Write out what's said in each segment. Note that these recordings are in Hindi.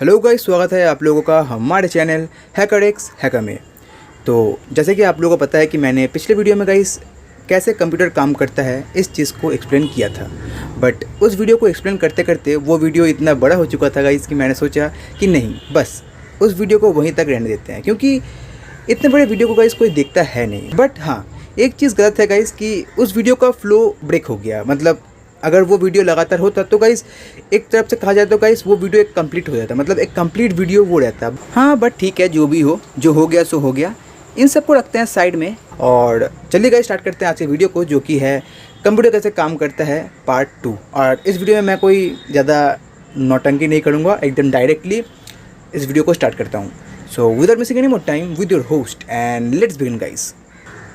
हेलो गाइस, स्वागत है आप लोगों का हमारे चैनल हैकरएक्स हैकर में। तो जैसे कि आप लोगों को पता है कि मैंने पिछले वीडियो में गाइस कैसे कंप्यूटर काम करता है इस चीज़ को एक्सप्लेन किया था। बट उस वीडियो को एक्सप्लेन करते करते वो वीडियो इतना बड़ा हो चुका था गाइस कि मैंने सोचा कि नहीं, बस उस वीडियो को वहीं तक रहने देते हैं, क्योंकि इतने बड़े वीडियो को गाइस कोई देखता है नहीं। बट हाँ, एक चीज़ गलत है गाइस कि उस वीडियो का फ्लो ब्रेक हो गया। मतलब अगर वो वीडियो लगातार होता तो गाइस एक तरफ से कहा जाए तो गाइस वो वीडियो एक कंप्लीट हो जाता, मतलब एक कंप्लीट वीडियो वो रहता। हाँ बट ठीक है, जो भी हो, जो हो गया सो हो गया। इन सबको रखते हैं साइड में और चलिए गाइस स्टार्ट करते हैं आज के वीडियो को, जो कि है कंप्यूटर कैसे काम करता है पार्ट 2। और इस वीडियो में मैं कोई ज़्यादा नौटंकी नहीं करूँगा, एकदम डायरेक्टली इस वीडियो को स्टार्ट करता हूँ। So without missing any more time, with your host and let's begin guys.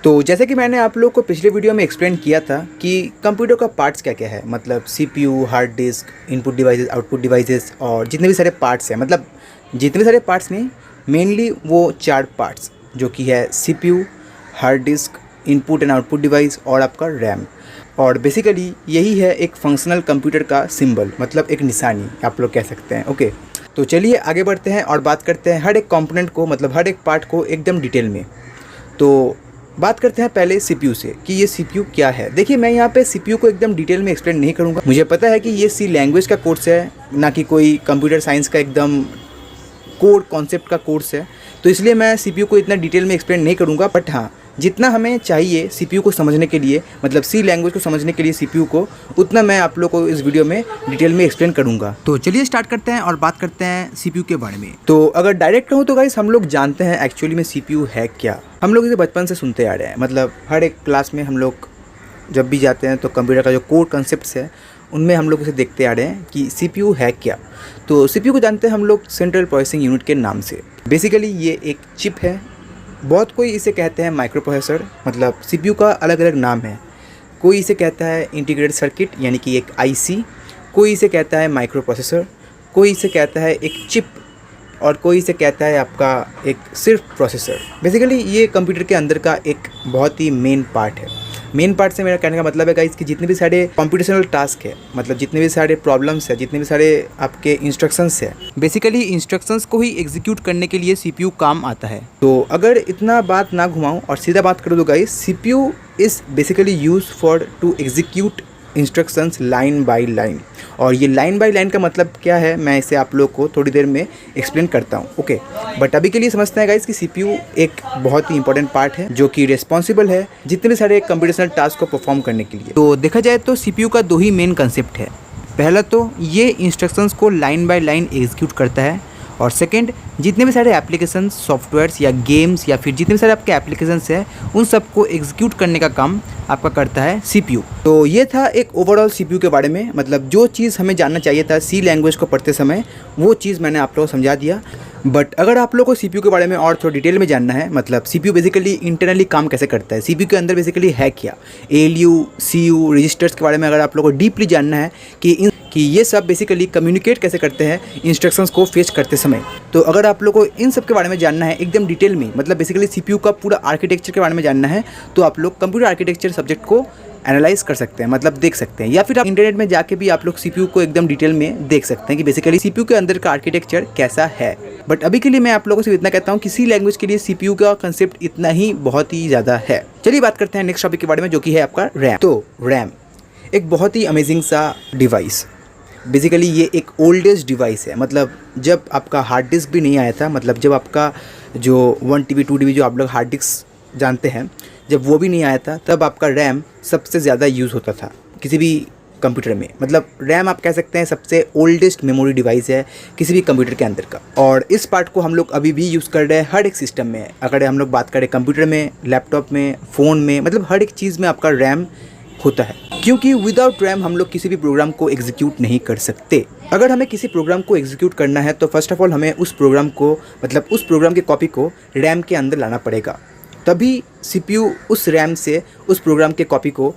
तो जैसे कि मैंने आप लोगों को पिछले वीडियो में एक्सप्लेन किया था कि कंप्यूटर का पार्ट्स क्या क्या है, मतलब CPU, hard disk, input devices, output devices और जितने भी सारे पार्ट्स हैं। मतलब जितने भी सारे पार्ट्स नहीं, मेनली वो 4 पार्ट्स जो कि है CPU, hard disk, input and output device और आपका रैम। और बेसिकली यही है एक फंक्शनल कंप्यूटर का सिंबल, मतलब एक निशानी आप लोग कह सकते हैं। ओके, तो चलिए आगे बढ़ते हैं और बात करते हैं हर एक कंपोनेंट को, मतलब हर एक पार्ट को एकदम डिटेल में। तो बात करते हैं पहले सीपीयू से कि ये सीपीयू क्या है। देखिए, मैं यहाँ पे सीपीयू को एकदम डिटेल में एक्सप्लेन नहीं करूँगा। मुझे पता है कि ये सी लैंग्वेज का कोर्स है, ना कि कोई कंप्यूटर साइंस का एकदम कोर कॉन्सेप्ट का कोर्स है, तो इसलिए मैं सीपीयू को इतना डिटेल में एक्सप्लेन नहीं करूँगा। बट हाँ, जितना हमें चाहिए सीपीयू को समझने के लिए, मतलब सी लैंग्वेज को समझने के लिए सीपीयू को, उतना मैं आप लोग को इस वीडियो में डिटेल में एक्सप्लेन करूँगा। तो चलिए स्टार्ट करते हैं और बात करते हैं सीपीयू के बारे में। तो अगर डायरेक्ट कहूँ तो गाइस, हम लोग जानते हैं एक्चुअली में सीपीयू है क्या। हम लोग इसे बचपन से सुनते आ रहे हैं, मतलब हर एक क्लास में हम लोग जब भी जाते हैं तो कंप्यूटर का जो कोर कॉन्सेप्ट्स है उनमें हम लोग इसे देखते आ रहे हैं कि सीपीयू है क्या। तो सीपीयू को जानते हैं हम लोग सेंट्रल प्रोसेसिंग यूनिट के नाम से। बेसिकली ये एक चिप है, बहुत कोई इसे कहते हैं माइक्रो प्रोसेसर, मतलब सीपीयू का अलग अलग नाम है। कोई इसे कहता है इंटीग्रेटेड सर्किट यानी कि एक आईसी, कोई इसे कहता है माइक्रो प्रोसेसर, कोई इसे कहता है एक चिप और कोई इसे कहता है आपका एक सिर्फ प्रोसेसर। बेसिकली ये कंप्यूटर के अंदर का एक बहुत ही मेन पार्ट है। मेन पार्ट से मेरा कहने का मतलब है गाइस कि जितने भी सारे कंप्यूटेशनल टास्क है, मतलब जितने भी सारे प्रॉब्लम्स है, जितने भी सारे आपके इंस्ट्रक्शंस है, बेसिकली इंस्ट्रक्शंस को ही एग्जीक्यूट करने के लिए सीपीयू काम आता है। तो अगर इतना बात ना घुमाऊं और सीधा बात करूँ तो guys, CPU is basically use for to execute instructions line by line. और ये लाइन बाय लाइन का मतलब क्या है, मैं इसे आप लोग को थोड़ी देर में एक्सप्लेन करता हूँ। ओके, बट अभी के लिए समझते हैं गाइस कि सीपीयू एक बहुत ही इंपॉर्टेंट पार्ट है जो कि रिस्पॉन्सिबल है जितने भी सारे कंप्यूटेशनल टास्क को परफॉर्म करने के लिए। तो देखा जाए तो सीपीयू का 2 ही मेन कंसेप्ट है। पहला तो ये इंस्ट्रक्शंस को लाइन बाय लाइन एग्जीक्यूट करता है, और सेकंड, जितने भी सारे एप्लीकेशन, सॉफ्टवेयर्स या गेम्स या फिर जितने भी सारे आपके एप्लीकेशंस हैं उन सबको एग्जीक्यूट करने का काम आपका करता है सीपीयू। तो ये था एक ओवरऑल सीपीयू के बारे में, मतलब जो चीज़ हमें जानना चाहिए था सी लैंग्वेज को पढ़ते समय, वो चीज़ मैंने आप लोगों को समझा दिया। बट अगर आप लोगों को सीपीयू के बारे में और थोड़ा डिटेल में जानना है, मतलब सीपीयू बेसिकली इंटरनली काम कैसे करता है, सीपीयू के अंदर बेसिकली है क्या, एएलयू, सीयू, रजिस्टर्स के बारे में अगर आप लोगों को डीपली जानना है कि ये सब बेसिकली कम्युनिकेट कैसे करते हैं इंस्ट्रक्शंस को फेच करते समय, तो अगर आप लोगों को इन सब के बारे में जानना है एकदम डिटेल में, मतलब बेसिकली सीपीयू का पूरा आर्किटेक्चर के बारे में जानना है, तो आप लोग कंप्यूटर आर्किटेक्चर सब्जेक्ट को एनालाइज कर सकते हैं, मतलब देख सकते हैं, या फिर आप इंटरनेट में जाके भी आप लोग सीपीयू को एकदम डिटेल में देख सकते हैं कि बेसिकली सीपीयू के अंदर का आर्किटेक्चर कैसा है। बट अभी के लिए मैं आप लोगों से इतना कहता हूँ कि सी लैंग्वेज के लिए सीपीयू का कंसेप्ट इतना ही बहुत ही ज़्यादा है। चलिए बात करते हैं नेक्स्ट टॉपिक के बारे में, जो कि है आपका रैम। तो रैम एक बहुत ही अमेजिंग सा डिवाइस, बेसिकली ये एक ओल्डेस्ट डिवाइस है। मतलब जब आपका हार्ड डिस्क भी नहीं आया था, मतलब जब आपका जो 1 TB 2 TB जो आप लोग हार्ड डिस्क जानते हैं, जब वो भी नहीं आया था, तब आपका रैम सबसे ज़्यादा यूज़ होता था किसी भी कंप्यूटर में। मतलब रैम आप कह सकते हैं सबसे ओल्डेस्ट मेमोरी डिवाइस है किसी भी कंप्यूटर के अंदर का, और इस पार्ट को हम लोग अभी भी यूज़ कर रहे हैं हर एक सिस्टम में। अगर हम लोग बात करें कंप्यूटर में, लैपटॉप में, फ़ोन में, मतलब हर एक चीज़ में आपका रैम होता है, क्योंकि विदाउट रैम हम लोग किसी भी प्रोग्राम को एग्जीक्यूट नहीं कर सकते। अगर हमें किसी प्रोग्राम को एग्जीक्यूट करना है तो फर्स्ट ऑफ ऑल हमें उस प्रोग्राम को, मतलब उस प्रोग्राम की कॉपी को रैम के अंदर लाना पड़ेगा, तभी सीपीयू उस रैम से उस प्रोग्राम के कॉपी को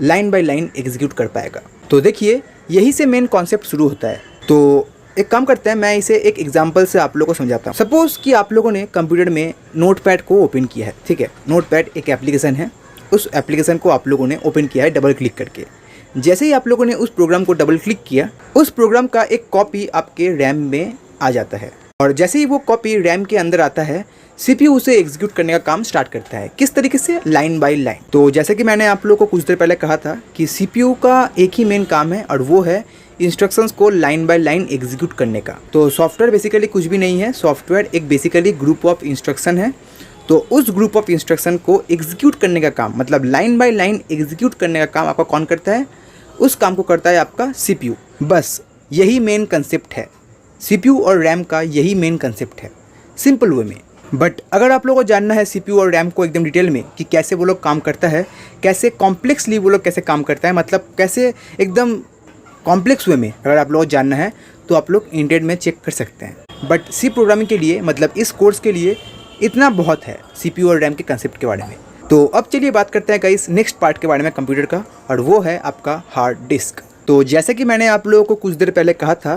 लाइन बाय लाइन एग्जीक्यूट कर पाएगा। तो देखिए, यही से मेन कॉन्सेप्ट शुरू होता है। तो एक काम करते हैं, मैं इसे एक एग्जांपल से आप लोगों को समझाता हूँ। सपोज कि आप लोगों ने कंप्यूटर में नोटपैड को ओपन किया है, ठीक है। नोटपैड एक एप्लीकेशन है, उस एप्लीकेशन को आप लोगों ने ओपन किया है डबल क्लिक करके। जैसे ही आप लोगों ने उस प्रोग्राम को डबल क्लिक किया, उस प्रोग्राम का एक कॉपी आपके रैम में आ जाता है। और जैसे ही वो कॉपी रैम के अंदर आता है, CPU उसे एग्जीक्यूट करने का काम स्टार्ट करता है। किस तरीके से? Line by line. तो जैसे कि मैंने आप लोगों को कुछ देर पहले कहा था कि CPU का एक ही मेन काम है और वो है इंस्ट्रक्शंस को लाइन बाय लाइन एग्जीक्यूट करने का। तो सॉफ्टवेयर बेसिकली कुछ भी नहीं है, सॉफ्टवेयर एक बेसिकली ग्रुप ऑफ इंस्ट्रक्शन है। तो उस ग्रुप ऑफ इंस्ट्रक्शन को एग्जीक्यूट करने का काम, मतलब लाइन बाय लाइन एग्जीक्यूट करने का काम आपका कौन करता है? उस काम को करता है आपका CPU। बस यही मेन कंसेप्ट है, CPU और रैम का यही मेन कंसेप्ट है, सिंपल वे में। बट अगर आप लोगों को जानना है CPU और रैम को एकदम डिटेल में कि कैसे वो लोग काम करता है, कैसे कॉम्प्लेक्सली वो लोग कैसे काम करता है, मतलब कैसे एकदम कॉम्प्लेक्स वे में अगर आप लोगों को जानना है तो आप लोग इंटरनेट में चेक कर सकते हैं। बट सी प्रोग्रामिंग के लिए, मतलब इस कोर्स के लिए इतना बहुत है CPU और रैम के कंसेप्ट के बारे में। तो अब चलिए बात करते हैं गाइस नेक्स्ट पार्ट के बारे में कंप्यूटर का, और वो है आपका हार्ड डिस्क। तो जैसे कि मैंने आप लोगों को कुछ देर पहले कहा था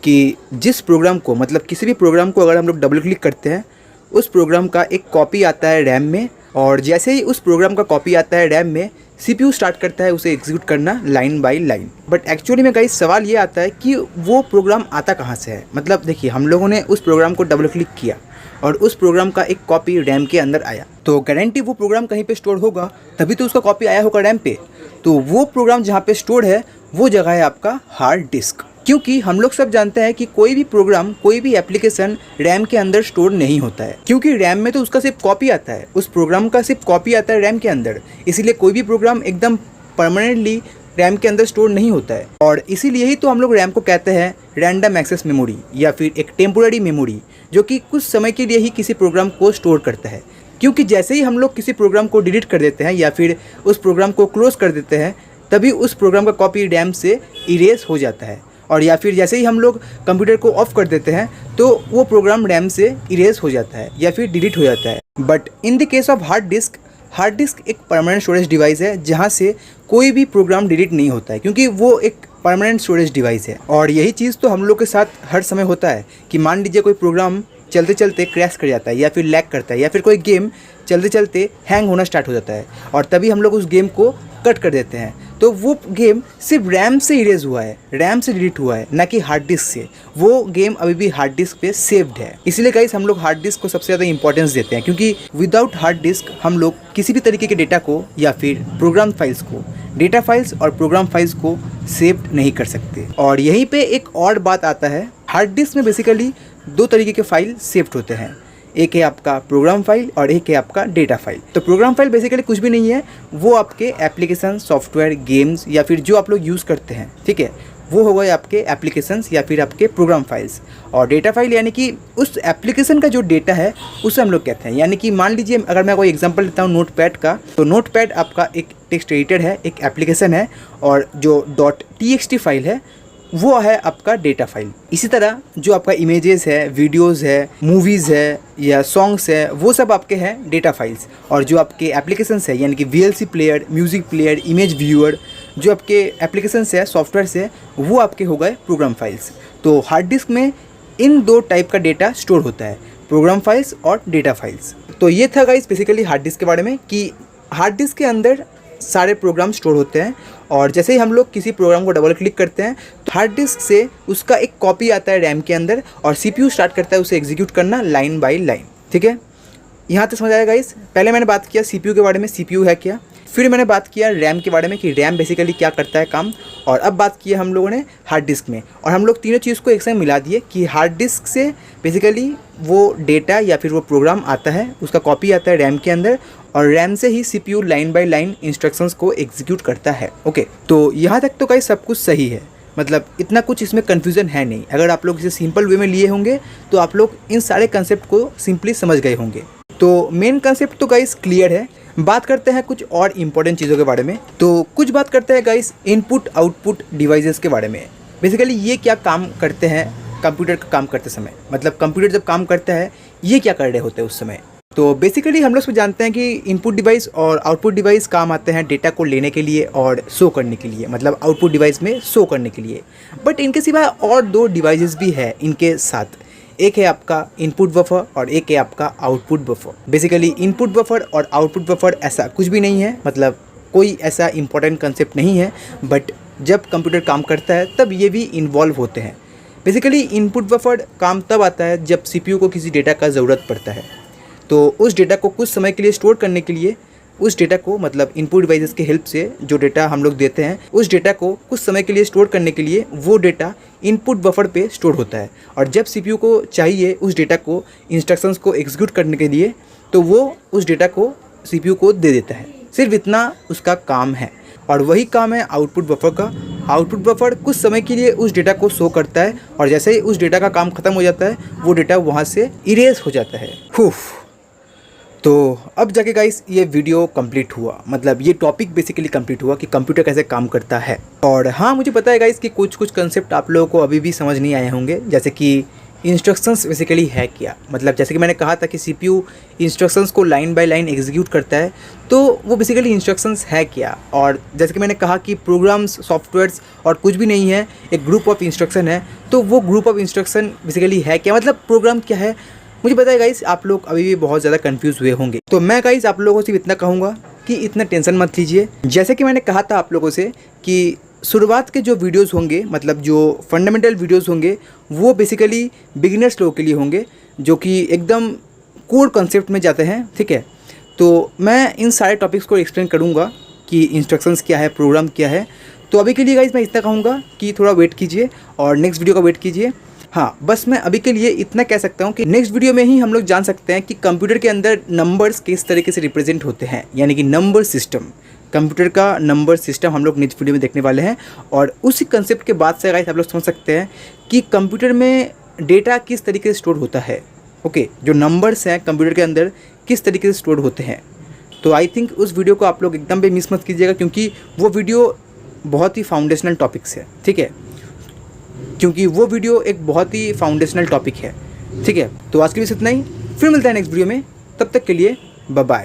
कि जिस प्रोग्राम को, मतलब किसी भी प्रोग्राम को अगर हम लोग डबल क्लिक करते हैं, उस प्रोग्राम का एक कॉपी आता है रैम में, और जैसे ही उस प्रोग्राम का कॉपी आता है रैम में, CPU स्टार्ट करता है उसे एग्जीक्यूट करना line by line. But actually में गाइस सवाल ये आता है कि वो प्रोग्राम आता कहाँ से है। मतलब देखिए, हम लोगों ने उस प्रोग्राम को डबल क्लिक किया और उस प्रोग्राम का एक कॉपी रैम के अंदर आया, तो गारंटी वो प्रोग्राम कहीं पे स्टोर होगा, तभी तो उसका कॉपी आया होगा रैम पे। तो वो प्रोग्राम जहाँ पे स्टोर है वो जगह है आपका हार्ड डिस्क। क्योंकि हम लोग सब जानते हैं कि कोई भी प्रोग्राम, कोई भी एप्लीकेशन रैम के अंदर स्टोर नहीं होता है, क्योंकि रैम में तो उसका सिर्फ कॉपी आता है, उस प्रोग्राम का सिर्फ कॉपी आता है रैम के अंदर। इसीलिए कोई भी प्रोग्राम एकदम परमानेंटली रैम के अंदर स्टोर नहीं होता है। और इसीलिए ही तो हम लोग रैम को कहते हैं रैंडम एक्सेस मेमोरी या फिर एक टेम्पोररी मेमोरी, जो कि कुछ समय के लिए ही किसी प्रोग्राम को स्टोर करता है। क्योंकि जैसे ही हम लोग किसी प्रोग्राम को डिलीट कर देते हैं या फिर उस प्रोग्राम को क्लोज कर देते हैं, तभी उस प्रोग्राम का कॉपी रैम से इरेज हो जाता है। और या फिर जैसे ही हम लोग कंप्यूटर को ऑफ कर देते हैं तो वो प्रोग्राम रैम से इरेज हो जाता है या फिर डिलीट हो जाता है। But in the case of hard disk एक परमानेंट स्टोरेज डिवाइस है जहाँ से कोई भी प्रोग्राम डिलीट नहीं होता है, क्योंकि वो एक परमानेंट स्टोरेज डिवाइस है। और यही चीज़ तो हम लोग के साथ हर समय होता है कि मान लीजिए कोई प्रोग्राम चलते चलते क्रैश कर जाता है या फिर लैग करता है, या फिर कोई गेम चलते चलते हैंग होना स्टार्ट हो जाता है, और तभी हम लोग उस गेम को कट कर देते हैं। तो वो गेम सिर्फ रैम से इरेज हुआ है, रैम से डिलीट हुआ है, ना कि हार्ड डिस्क से। वो गेम अभी भी हार्ड डिस्क पे सेव्ड है। इसलिए गाइस हम लोग हार्ड डिस्क को सबसे ज़्यादा इंपॉर्टेंस देते हैं, क्योंकि विदाउट हार्ड डिस्क हम लोग किसी भी तरीके के डेटा को या फिर प्रोग्राम फाइल्स को, डेटा फाइल्स और प्रोग्राम फाइल्स को सेव नहीं कर सकते। और यहीं पे एक और बात आता है, हार्ड डिस्क में बेसिकली दो तरीके के फाइल सेव्ड होते हैं, एक है आपका प्रोग्राम फाइल और एक है आपका डेटा फाइल। तो प्रोग्राम फाइल बेसिकली कुछ भी नहीं है, वो आपके एप्लीकेशन, सॉफ्टवेयर, गेम्स या फिर जो आप लोग यूज़ करते हैं, ठीक है, वो हो गए आपके एप्लीकेशंस या फिर आपके प्रोग्राम फाइल्स। और डेटा फाइल यानी कि उस एप्लीकेशन का जो डेटा है उसे हम लोग कहते हैं। यानी कि मान लीजिए अगर मैं कोई एग्जांपल लेता हूँ नोटपैड का, तो नोटपैड आपका एक टेक्स्ट एडिटर है, एक एप्लीकेशन है, और जो .txt फाइल है वो है आपका डेटा फाइल। इसी तरह जो आपका इमेजेस है, वीडियोस है, मूवीज़ है या सॉन्ग्स है, वो सब आपके हैं डेटा फाइल्स। और जो आपके एप्लीकेशंस है यानी कि VLC player, music player, image viewer, जो आपके एप्लीकेशंस है, सॉफ्टवेयर है, वो आपके हो गए प्रोग्राम फाइल्स। तो हार्ड डिस्क में इन दो टाइप का डेटा स्टोर होता है, प्रोग्राम फाइल्स और डेटा फाइल्स। तो ये था गाइस बेसिकली हार्ड डिस्क के बारे में कि हार्ड डिस्क के अंदर सारे प्रोग्राम स्टोर होते हैं, और जैसे ही हम लोग किसी प्रोग्राम को डबल क्लिक करते हैं तो हार्ड डिस्क से उसका एक कॉपी आता है रैम के अंदर, और CPU स्टार्ट करता है उसे एग्जीक्यूट करना लाइन बाय लाइन। ठीक है, यहाँ तक समझ आएगा गाइस। पहले मैंने बात किया CPU के बारे में, CPU है क्या, फिर मैंने बात किया रैम के बारे में कि रैम बेसिकली क्या करता है काम, और अब बात की हम लोगों ने हार्ड डिस्क में। और हम लोग तीनों चीज़ को एक संग मिला दिए कि हार्ड डिस्क से बेसिकली वो डेटा या फिर वो प्रोग्राम आता है, उसका कॉपी आता है रैम के अंदर, और रैम से ही CPU line by line instructions को एग्जीक्यूट करता है। ओके, तो यहाँ तक तो गाइस सब कुछ सही है, मतलब इतना कुछ इसमें कन्फ्यूज़न है नहीं। अगर आप लोग इसे सिंपल वे में लिए होंगे तो आप लोग इन सारे कंसेप्ट को सिंपली समझ गए होंगे। तो मेन कंसेप्ट तो गाइस क्लियर है। बात करते हैं कुछ और इम्पोर्टेंट चीज़ों के बारे में। तो कुछ बात करते हैं गाइस इनपुट आउटपुट डिवाइसेस के बारे में। बेसिकली ये क्या काम करते हैं कंप्यूटर का काम करते समय, मतलब कंप्यूटर जब काम करता है ये क्या कर रहे होते हैं उस समय। तो बेसिकली हम लोग सब जानते हैं कि इनपुट डिवाइस और आउटपुट डिवाइस काम आते हैं डेटा को लेने के लिए और शो करने के लिए, मतलब आउटपुट डिवाइस में शो करने के लिए। बट इनके सिवा और दो डिवाइसेस भी है इनके साथ, एक है आपका इनपुट बफर और एक है आपका output buffer. Basically input buffer और आउटपुट बफर ऐसा कुछ भी नहीं है, मतलब कोई ऐसा इंपॉर्टेंट कंसेप्ट नहीं है, बट जब कंप्यूटर काम करता है तब ये भी इन्वॉल्व होते हैं। बेसिकली इनपुट बफर काम तब आता है जब CPU को किसी डेटा का ज़रूरत पड़ता है। तो उस डेटा को कुछ समय के लिए स्टोर करने के लिए उस डेटा को मतलब इनपुट डिवाइसेस के हेल्प से जो डेटा हम लोग देते हैं उस डेटा को कुछ समय के लिए स्टोर करने के लिए वो डेटा इनपुट बफर पे स्टोर होता है। और जब CPU को चाहिए उस डेटा को इंस्ट्रक्शंस को एग्जीक्यूट करने के लिए तो वो उस डेटा को CPU को दे देता है। सिर्फ इतना उसका काम है और वही काम है आउटपुट बफर का। आउटपुट बफर कुछ समय के लिए उस डेटा को शो करता है और जैसे ही उस डेटा का काम ख़त्म हो जाता है वो डेटा वहाँ से इरेज हो जाता है। तो अब जाके गाइस ये वीडियो कंप्लीट हुआ, मतलब ये टॉपिक बेसिकली कंप्लीट हुआ कि कंप्यूटर कैसे काम करता है। और हाँ, मुझे पता है गाइस कि कुछ कंसेप्ट आप लोगों को अभी भी समझ नहीं आए होंगे, जैसे कि इंस्ट्रक्शंस बेसिकली है क्या। मतलब जैसे कि मैंने कहा था कि CPU इंस्ट्रक्शंस को लाइन बाय लाइन एग्जीक्यूट करता है, तो वो बेसिकली इंस्ट्रक्शंस है क्या। और जैसे कि मैंने कहा कि प्रोग्राम्स, सॉफ्टवेयर्स और कुछ भी नहीं है, एक ग्रुप ऑफ इंस्ट्रक्शन है। तो वो ग्रुप ऑफ इंस्ट्रक्शन बेसिकली है क्या, मतलब प्रोग्राम क्या है। मुझे पता है गाइस आप लोग अभी भी बहुत ज़्यादा कंफ्यूज हुए होंगे। तो मैं गाइस आप लोगों से इतना कहूँगा कि इतना टेंशन मत लीजिए। जैसे कि मैंने कहा था आप लोगों से कि शुरुआत के जो वीडियोस होंगे, मतलब जो फंडामेंटल वीडियोस होंगे, वो बेसिकली बिगिनर्स लोगों के लिए होंगे जो कि एकदम कोर कॉन्सेप्ट में जाते हैं, ठीक है। तो मैं इन सारे टॉपिक्स को एक्सप्लेन करूँगा कि इंस्ट्रक्शंस क्या है, प्रोग्राम क्या है। तो अभी के लिए गाइस मैं इतना कहूँगा कि थोड़ा वेट कीजिए और नेक्स्ट वीडियो का वेट कीजिए। हाँ, बस मैं अभी के लिए इतना कह सकता हूँ कि नेक्स्ट वीडियो में ही हम लोग जान सकते हैं कि कंप्यूटर के अंदर नंबर्स किस तरीके से रिप्रेजेंट होते हैं, यानी कि नंबर सिस्टम, कंप्यूटर का नंबर सिस्टम हम लोग नेक्स्ट वीडियो में देखने वाले हैं। और उसी कंसेप्ट के बाद से गाइस आप लोग समझ सकते हैं कि कंप्यूटर में डेटा किस तरीके से स्टोर होता है। ओके, जो नंबर्स हैं कंप्यूटर के अंदर किस तरीके से स्टोर होते हैं। तो आई थिंक उस वीडियो को आप लोग एकदम भी मिस मत कीजिएगा, क्योंकि वो वीडियो बहुत ही फाउंडेशनल टॉपिक्स है, ठीक है। क्योंकि वो वीडियो एक बहुत ही फाउंडेशनल टॉपिक है, ठीक है। तो आज के लिए इतना ही, फिर मिलता है नेक्स्ट वीडियो में। तब तक के लिए बाय बाय।